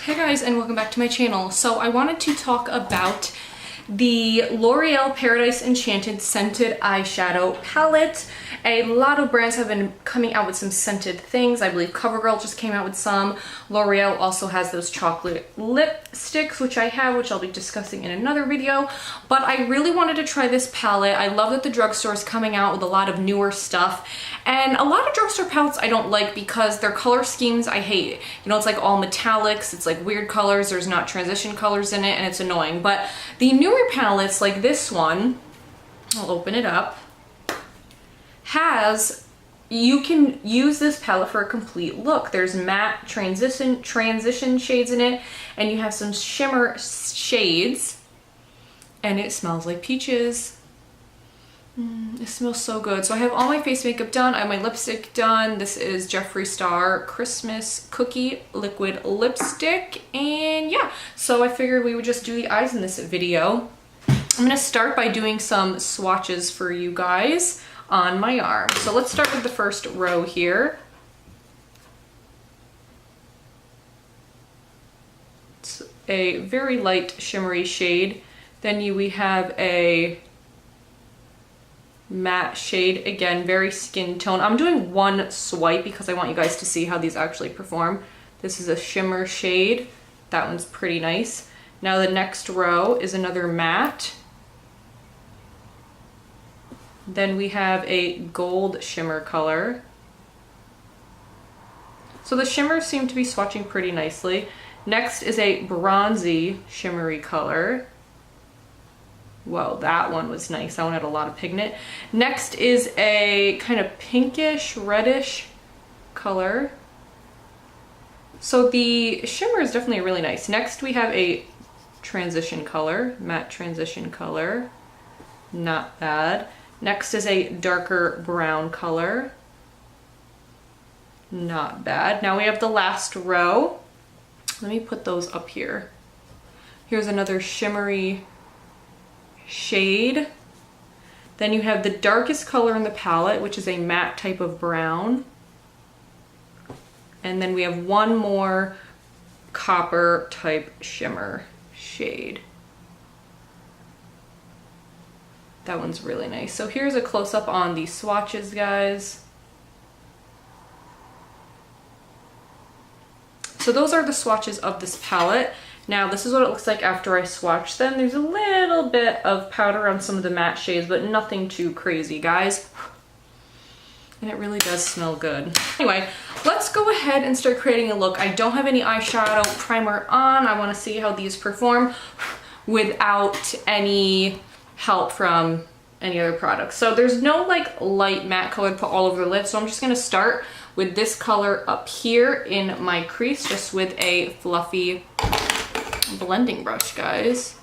Hey guys, and welcome back to my channel. So I wanted to talk about the L'Oreal Paradise Enchanted Scented Eyeshadow Palette. A lot of brands have been coming out with some scented things. I believe CoverGirl just came out with some. L'Oreal also has those chocolate lipsticks, which I have, which I'll be discussing in another video. But I really wanted to try this palette. I love that the drugstore is coming out with a lot of newer stuff. And a lot of drugstore palettes I don't like because their color schemes I hate. You know, it's like all metallics, it's like weird colors, there's not transition colors in it, and it's annoying. But the newer palettes like this one, I'll open it up, you can use this palette for a complete look. There's matte transition shades in it, and you have some shimmer shades, and it smells like peaches. It smells so good. So I have all my face makeup done. I have my lipstick done. This is Jeffree Star Christmas Cookie Liquid Lipstick. And yeah, so I figured we would just do the eyes in this video. I'm gonna start by doing some swatches for you guys on my arm. So let's start with the first row here. It's a very light shimmery shade. Then we have a matte shade, again very skin tone. I'm doing one swipe because I want you guys to see how these actually perform. This is a shimmer shade. That one's pretty nice. Now the next row is another matte. Then we have a gold shimmer color. So the shimmers seem to be swatching pretty nicely. Next is a bronzy shimmery color. Whoa, that one was nice. That one had a lot of pigment. Next is a kind of pinkish, reddish color. So the shimmer is definitely really nice. Next we have a transition color, matte transition color. Not bad. Next is a darker brown color. Not bad. Now we have the last row. Let me put those up here. Here's another shimmery shade. Then you have the darkest color in the palette, which is a matte type of brown. And then we have one more copper type shimmer shade. That one's really nice. So here's a close-up on the swatches, guys. So those are the swatches of this palette. Now this is what it looks like after I swatch them. There's a little bit of powder on some of the matte shades, but nothing too crazy, guys. And it really does smell good. Anyway, let's go ahead and start creating a look. I don't have any eyeshadow primer on. I want to see how these perform without any help from any other products. So there's no like light matte color to put all over the lid. So I'm just going to start with this color up here in my crease, just with a fluffy blending brush, guys.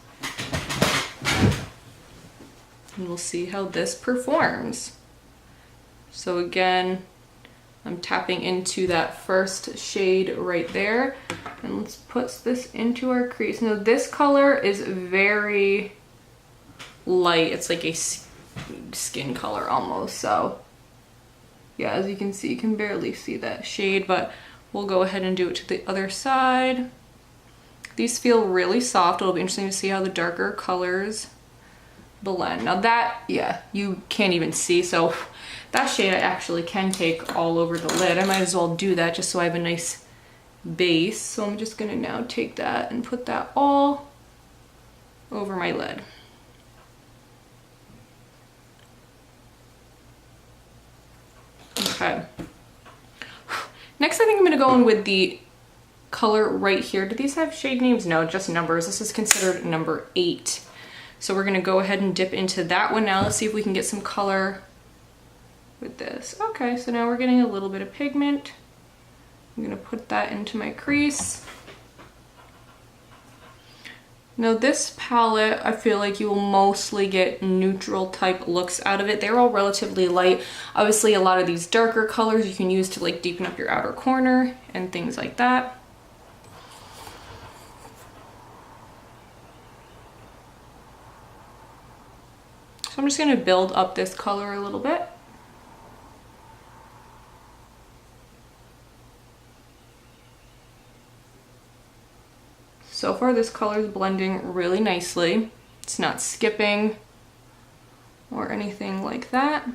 And we'll see how this performs. So again, I'm tapping into that first shade right there, and let's put this into our crease. Now this color is very light. It's like a skin color almost. So yeah, as you can see, you can barely see that shade, but we'll go ahead and do it to the other side. These feel really soft. It'll be interesting to see how the darker colors blend. Now that, yeah, you can't even see. So that shade I actually can take all over the lid. I might as well do that just so I have a nice base. So I'm just gonna now take that and put that all over my lid. Okay. Next, I think I'm gonna go in with the color right here. Do these have shade names? No, just numbers. This is considered number 8. So we're gonna go ahead and dip into that one now. Let's see if we can get some color with this. Okay, so now we're getting a little bit of pigment. I'm gonna put that into my crease. Now this palette, I feel like you will mostly get neutral type looks out of it. They're all relatively light. Obviously a lot of these darker colors you can use to like deepen up your outer corner and things like that. So I'm just gonna build up this color a little bit. So far this color is blending really nicely. It's not skipping or anything like that.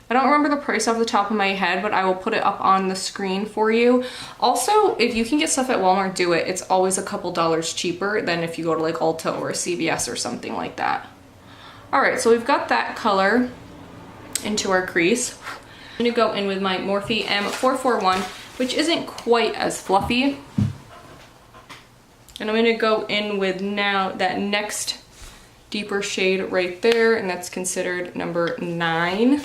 I don't remember the price off the top of my head, but I will put it up on the screen for you. Also, if you can get stuff at Walmart, do it. It's always a couple dollars cheaper than if you go to like Ulta or a CVS or something like that. All right, so we've got that color into our crease. I'm gonna go in with my Morphe M441, which isn't quite as fluffy. And I'm gonna go in with now that next deeper shade right there, and that's considered number 9.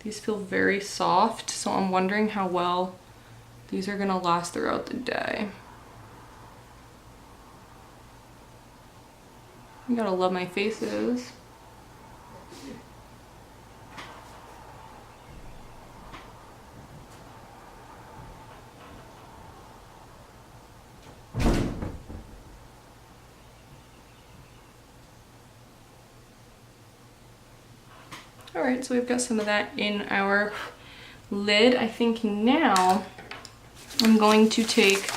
These feel very soft, so I'm wondering how well these are gonna last throughout the day. You gotta love my faces. All right, so we've got some of that in our lid. I think now I'm going to take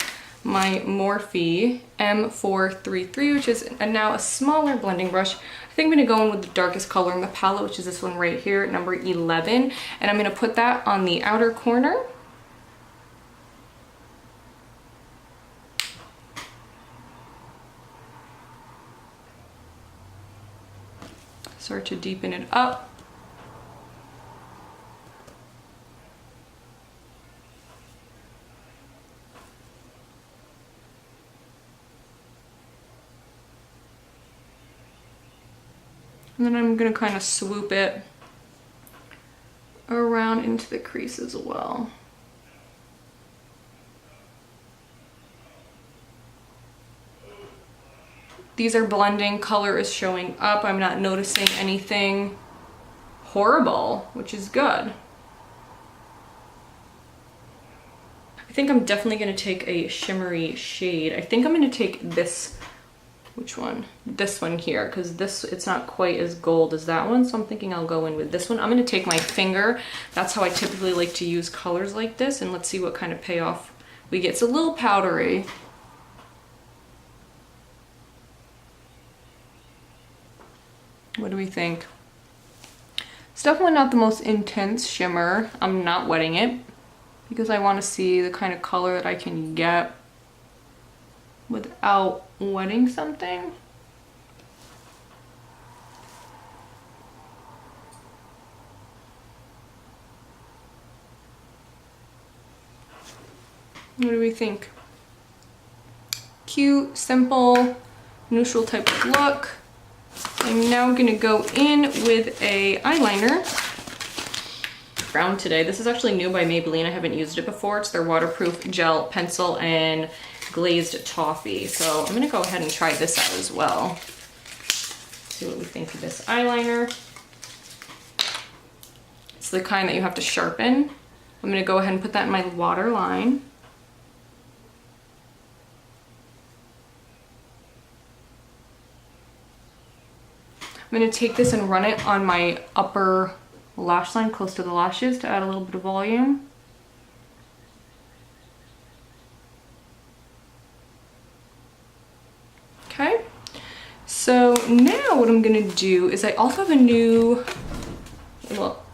my Morphe M433, which is now a smaller blending brush. I think I'm gonna go in with the darkest color in the palette, which is this one right here, number 11. And I'm gonna put that on the outer corner. Start to deepen it up. And then I'm gonna kind of swoop it around into the crease as well. These are blending, color is showing up. I'm not noticing anything horrible, which is good. I think I'm definitely gonna take a shimmery shade. I think I'm gonna take this. Which one? This one here, because this, it's not quite as gold as that one, so I'm thinking I'll go in with this one. I'm gonna take my finger. That's how I typically like to use colors like this, and let's see what kind of payoff we get. It's a little powdery. What do we think? It's definitely not the most intense shimmer. I'm not wetting it because I want to see the kind of color that I can get without wetting something. What do we think? Cute, simple, neutral type of look. I'm now gonna go in with a eyeliner. Brown today. This is actually new by Maybelline. I haven't used it before. It's their waterproof gel pencil and glazed toffee. So I'm gonna go ahead and try this out as well. See what we think of this eyeliner. It's the kind that you have to sharpen. I'm gonna go ahead and put that in my waterline. I'm gonna take this and run it on my upper lash line close to the lashes to add a little bit of volume. Okay, so now what I'm gonna do is I also have a new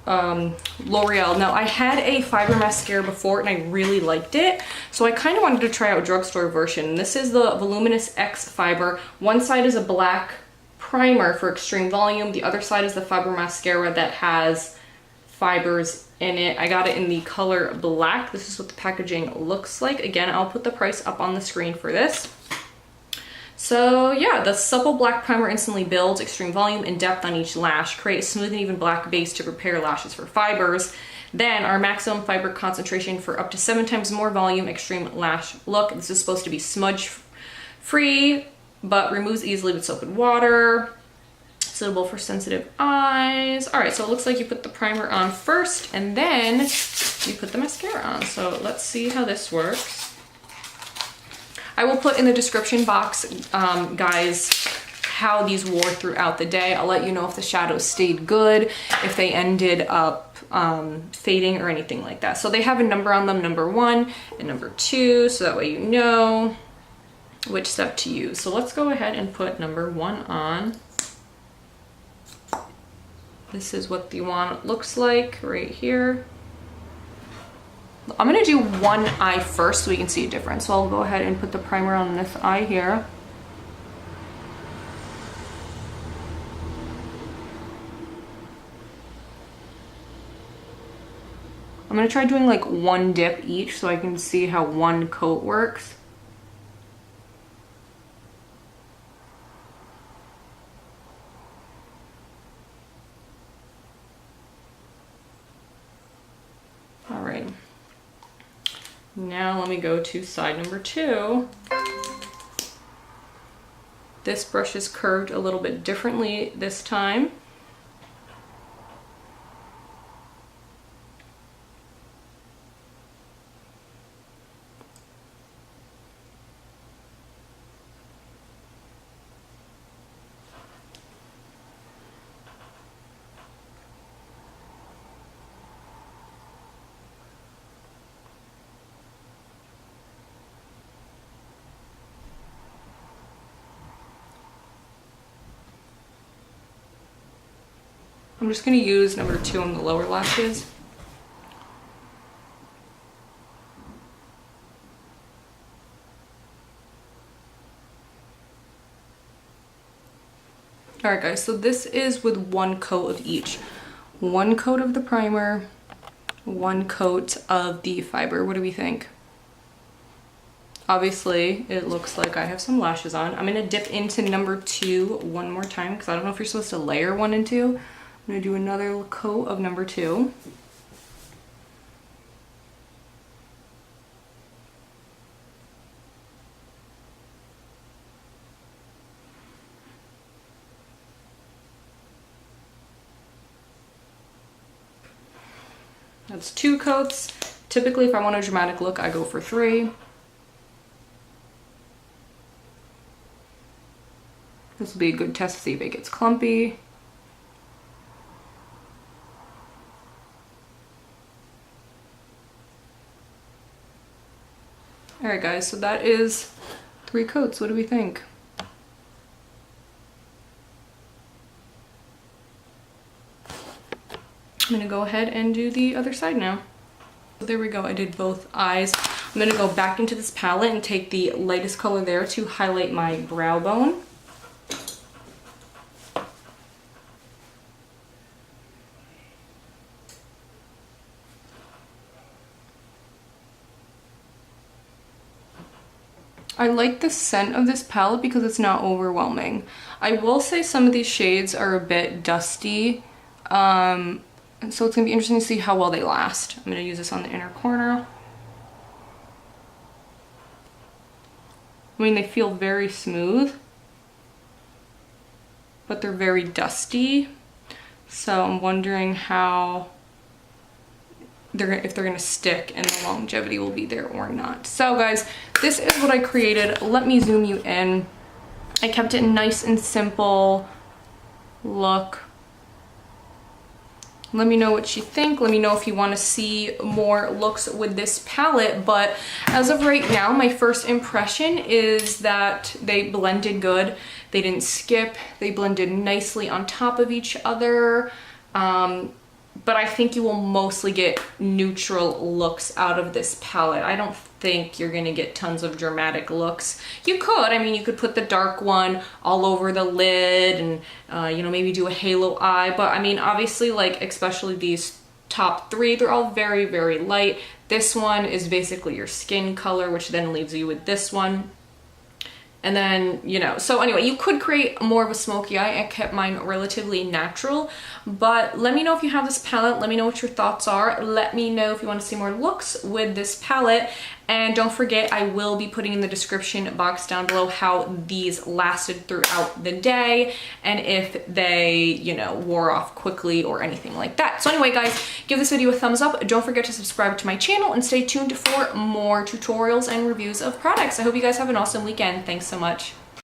Loreal. Now I had a fiber mascara before and I really liked it, so I kind of wanted to try out a drugstore version. This is the Voluminous X Fiber. One side is a black primer for extreme volume. The other side is the fiber mascara that has fibers in it. I got it in the color black. This is what the packaging looks like. Again, I'll put the price up on the screen for this. So yeah, the supple black primer instantly builds extreme volume and depth on each lash. Create a smooth and even black base to prepare lashes for fibers. Then our maximum fiber concentration for up to 7 times more volume extreme lash look. This is supposed to be smudge free, but removes easily with soap and water. Suitable for sensitive eyes. All right, so it looks like you put the primer on first and then you put the mascara on. So let's see how this works. I will put in the description box, guys, how these wore throughout the day. I'll let you know if the shadows stayed good, if they ended up fading or anything like that. So they have a number on them, number 1 and number 2, so that way you know which step to use. So let's go ahead and put number 1 on. This is what the wand looks like right here. I'm gonna do one eye first so we can see a difference. So I'll go ahead and put the primer on this eye here. I'm gonna try doing like one dip each so I can see how one coat works. All right. Now let me go to side number 2. This brush is curved a little bit differently this time. I'm just going to use number 2 on the lower lashes. Alright guys, so this is with one coat of each. One coat of the primer, one coat of the fiber. What do we think? Obviously, it looks like I have some lashes on. I'm going to dip into number 2 one more time because I don't know if you're supposed to layer 1 and 2. I'm gonna do another coat of number 2. That's 2 coats. Typically, if I want a dramatic look, I go for 3. This will be a good test to see if it gets clumpy. Alright guys, so that is 3 coats. What do we think? I'm gonna go ahead and do the other side now. So there we go, I did both eyes. I'm gonna go back into this palette and take the lightest color there to highlight my brow bone. I like the scent of this palette because it's not overwhelming. I will say some of these shades are a bit dusty, and so it's gonna be interesting to see how well they last. I'm gonna use this on the inner corner. I mean, they feel very smooth, but they're very dusty. So I'm wondering how if they're gonna stick and the longevity will be there or not. So guys, this is what I created. Let me zoom you in. I kept it nice and simple. Look. Let me know what you think. Let me know if you want to see more looks with this palette. But as of right now, my first impression is that they blended good. They didn't skip. They blended nicely on top of each other. But I think you will mostly get neutral looks out of this palette. I don't think you're gonna get tons of dramatic looks. You could, I mean, you could put the dark one all over the lid and, you know, maybe do a halo eye. But I mean, obviously, like, especially these top 3, they're all very, very light. This one is basically your skin color, which then leaves you with this one. And then, you know, so anyway, you could create more of a smoky eye. I kept mine relatively natural, but let me know if you have this palette. Let me know what your thoughts are. Let me know if you want to see more looks with this palette. And don't forget, I will be putting in the description box down below how these lasted throughout the day and if they, you know, wore off quickly or anything like that. So anyway, guys, give this video a thumbs up. Don't forget to subscribe to my channel and stay tuned for more tutorials and reviews of products. I hope you guys have an awesome weekend. Thanks so much.